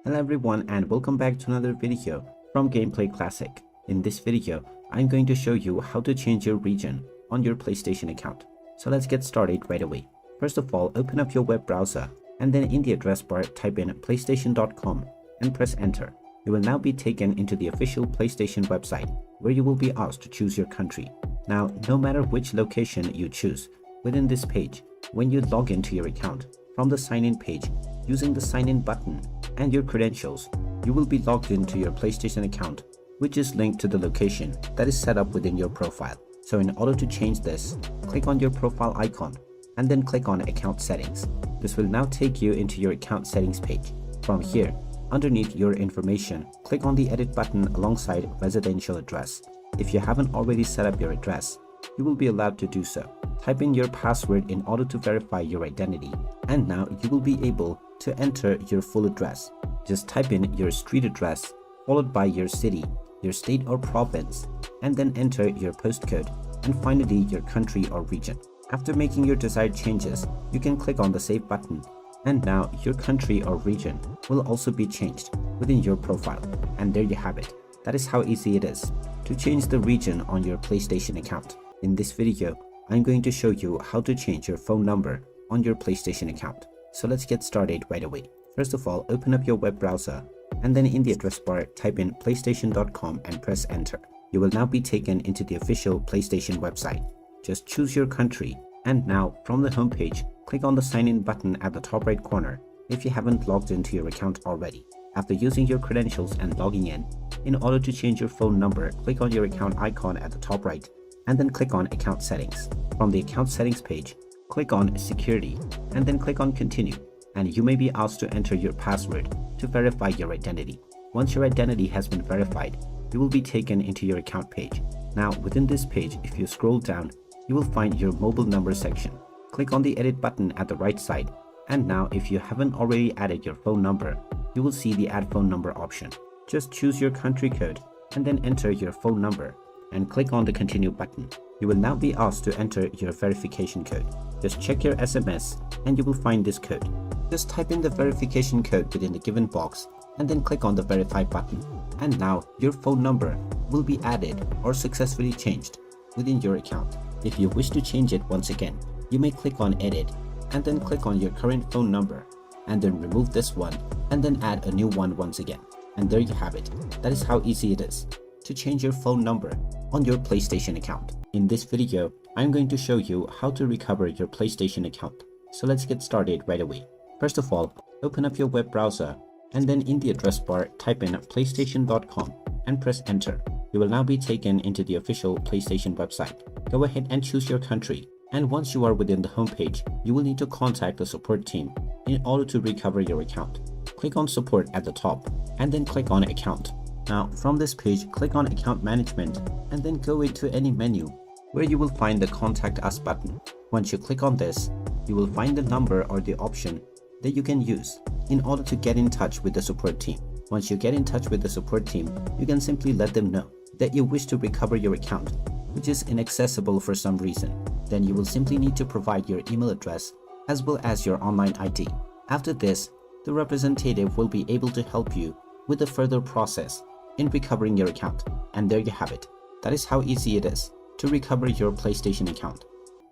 Hello everyone and welcome back to another video from Gameplay Classic. In this video, I'm going to show you how to change your region on your PlayStation account. So let's get started right away. First of all, open up your web browser and then in the address bar type in playstation.com and press enter. You will now be taken into the official PlayStation website where you will be asked to choose your country. Now, no matter which location you choose within this page, when you log into your account from the sign in page using the sign in button and your credentials, you will be logged into your PlayStation account, which is linked to the location that is set up within your profile. So in order to change this, click on your profile icon and then click on account settings. This will now take you into your account settings page. From here, underneath your information, click on the edit button alongside residential address. If you haven't already set up your address, you will be allowed to do so. Type in your password in order to verify your identity, and now you will be able to enter your full address. Just type in your street address followed by your city, your state or province, and then enter your postcode and finally your country or region. After making your desired changes, you can click on the save button, and now your country or region will also be changed within your profile. And there you have it. That is how easy it is to change the region on your PlayStation account. In this video, I'm going to show you how to change your phone number on your PlayStation account. So let's get started right away. First of all, open up your web browser and then in the address bar type in playstation.com and press enter. You will now be taken into the official PlayStation website. Just choose your country, and now from the home page, click on the sign in button at the top right corner if you haven't logged into your account already. After using your credentials and logging in order to change your phone number, click on your account icon at the top right and then click on account settings. From the account settings page, click on security and then click on continue, and you may be asked to enter your password to verify your identity. Once your identity has been verified, you will be taken into your account page. Now within this page, if you scroll down, you will find your mobile number section. Click on the edit button at the right side, and now if you haven't already added your phone number, you will see the add phone number option. Just choose your country code and then enter your phone number and click on the continue button. You will now be asked to enter your verification code. Just check your SMS and you will find this code. Just type in the verification code within the given box and then click on the verify button. And now your phone number will be added or successfully changed within your account. If you wish to change it once again, you may click on edit and then click on your current phone number and then remove this one and then add a new one once again. And there you have it. That is how easy it is to change your phone number on your PlayStation account. In this video, I'm going to show you how to recover your PlayStation account. So let's get started right away. First of all, open up your web browser and then in the address bar type in playstation.com and press enter. You will now be taken into the official PlayStation website. Go ahead and choose your country, and once you are within the home page, you will need to contact the support team in order to recover your account. Click on support at the top and then click on account. Now from this page, click on account management and then go into any menu where you will find the contact us button. Once you click on this, you will find the number or the option that you can use in order to get in touch with the support team. Once you get in touch with the support team, you can simply let them know that you wish to recover your account, which is inaccessible for some reason. Then you will simply need to provide your email address as well as your online ID. After this, the representative will be able to help you with the further process in recovering your account. And there you have it. That is how easy it is to recover your PlayStation account.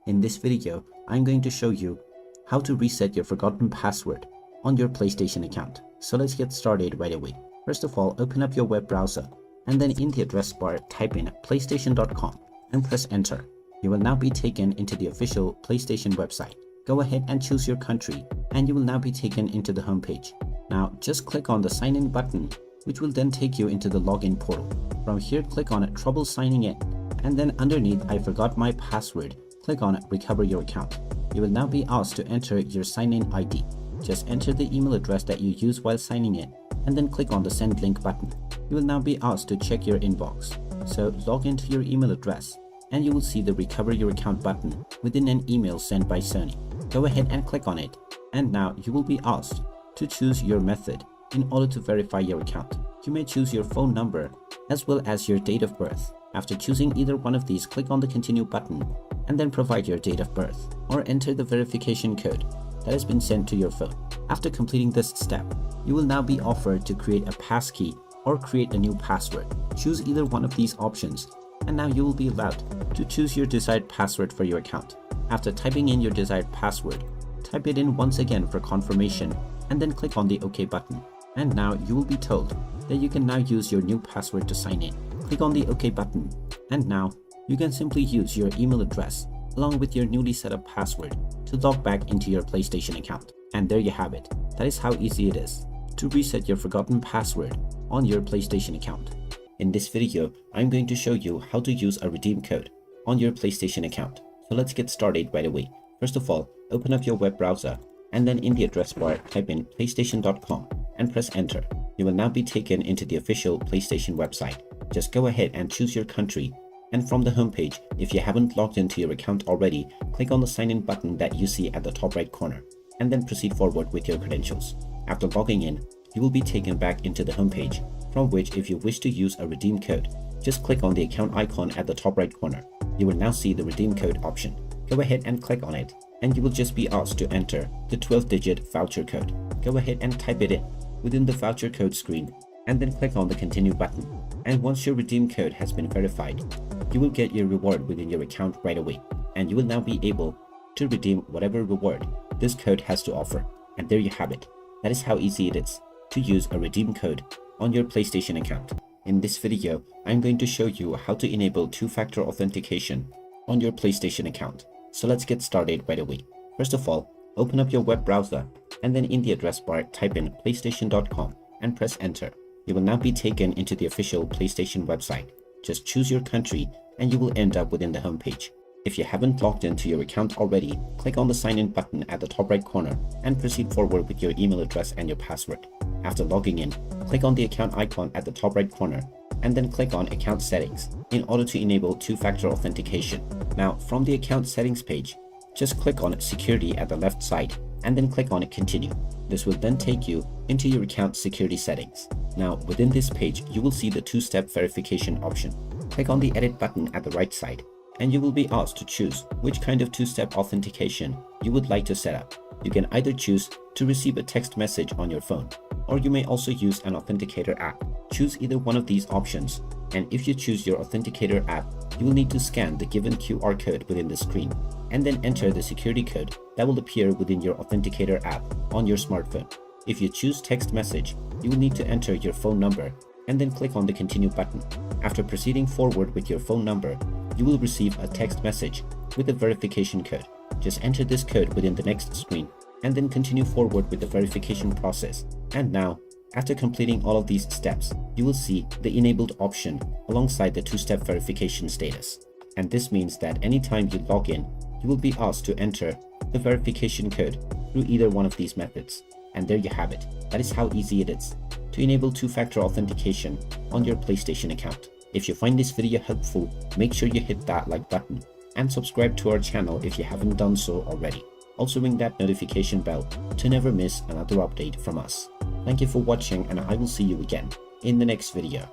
In this video, I'm going to show you how to reset your forgotten password on your PlayStation account. So let's get started right away. First of all, open up your web browser and then in the address bar type in playstation.com and press enter. You will now be taken into the official PlayStation website. Go ahead and choose your country and you will now be taken into the home page. Now just click on the sign in button, which will then take you into the login portal. From here, click on trouble signing in and then underneath I forgot my password, click on recover your account. You will now be asked to enter your sign-in ID. Just enter the email address that you use while signing in and then click on the send link button. You will now be asked to check your inbox. So log into your email address and you will see the recover your account button within an email sent by Sony. Go ahead and click on it, and now you will be asked to choose your method in order to verify your account. You may choose your phone number as well as your date of birth. After choosing either one of these, click on the continue button and then provide your date of birth or enter the verification code that has been sent to your phone. After completing this step, you will now be offered to create a passkey or create a new password. Choose either one of these options, and now you will be allowed to choose your desired password for your account. After typing in your desired password, type it in once again for confirmation and then click on the OK button. And now you will be told that you can now use your new password to sign in. Click on the OK button, and now you can simply use your email address along with your newly set up password to log back into your PlayStation account. And there you have it. That is how easy it is to reset your forgotten password on your PlayStation account. In this video, I'm going to show you how to use a redeem code on your PlayStation account. So let's get started right away. First of all, open up your web browser and then in the address bar type in playstation.com and press enter. You will now be taken into the official PlayStation website. Just go ahead and choose your country, and from the homepage, if you haven't logged into your account already, click on the sign in button that you see at the top right corner and then proceed forward with your credentials. After logging in, you will be taken back into the homepage, from which if you wish to use a redeem code, just click on the account icon at the top right corner. You will now see the redeem code option. Go ahead and click on it, and you will just be asked to enter the 12-digit voucher code. Go ahead and type it in within the voucher code screen and then click on the continue button. And once your redeem code has been verified, you will get your reward within your account right away, and you will now be able to redeem whatever reward this code has to offer. And there you have it. That is how easy it is to use a redeem code on your PlayStation account. In this video, I'm going to show you how to enable two-factor authentication on your PlayStation account. So let's get started right away. First of all, open up your web browser and then in the address bar type in playstation.com and press enter. You will now be taken into the official PlayStation website. Just choose your country and you will end up within the homepage. If you haven't logged into your account already, click on the sign in button at the top right corner and proceed forward with your email address and your password. After logging in, click on the account icon at the top right corner and then click on account settings in order to enable two-factor authentication. Now from the account settings page, just click on security at the left side and then click on continue. This will then take you into your account security settings. Now within this page, you will see the two-step verification option. Click on the edit button at the right side and you will be asked to choose which kind of two-step authentication you would like to set up. You can either choose to receive a text message on your phone, or you may also use an authenticator app. Choose either one of these options, and if you choose your authenticator app, you will need to scan the given QR code within the screen and then enter the security code that will appear within your authenticator app on your smartphone. If you choose text message, you will need to enter your phone number and then click on the continue button. After proceeding forward with your phone number, you will receive a text message with a verification code. Just enter this code within the next screen and then continue forward with the verification process. And now, after completing all of these steps, you will see the enabled option alongside the two-step verification status. And this means that anytime you log in, you will be asked to enter the verification code through either one of these methods. And there you have it. That is how easy it is to enable two-factor authentication on your PlayStation account. If you find this video helpful, make sure you hit that like button and subscribe to our channel if you haven't done so already. Also ring that notification bell to never miss another update from us. Thank you for watching, and I will see you again in the next video.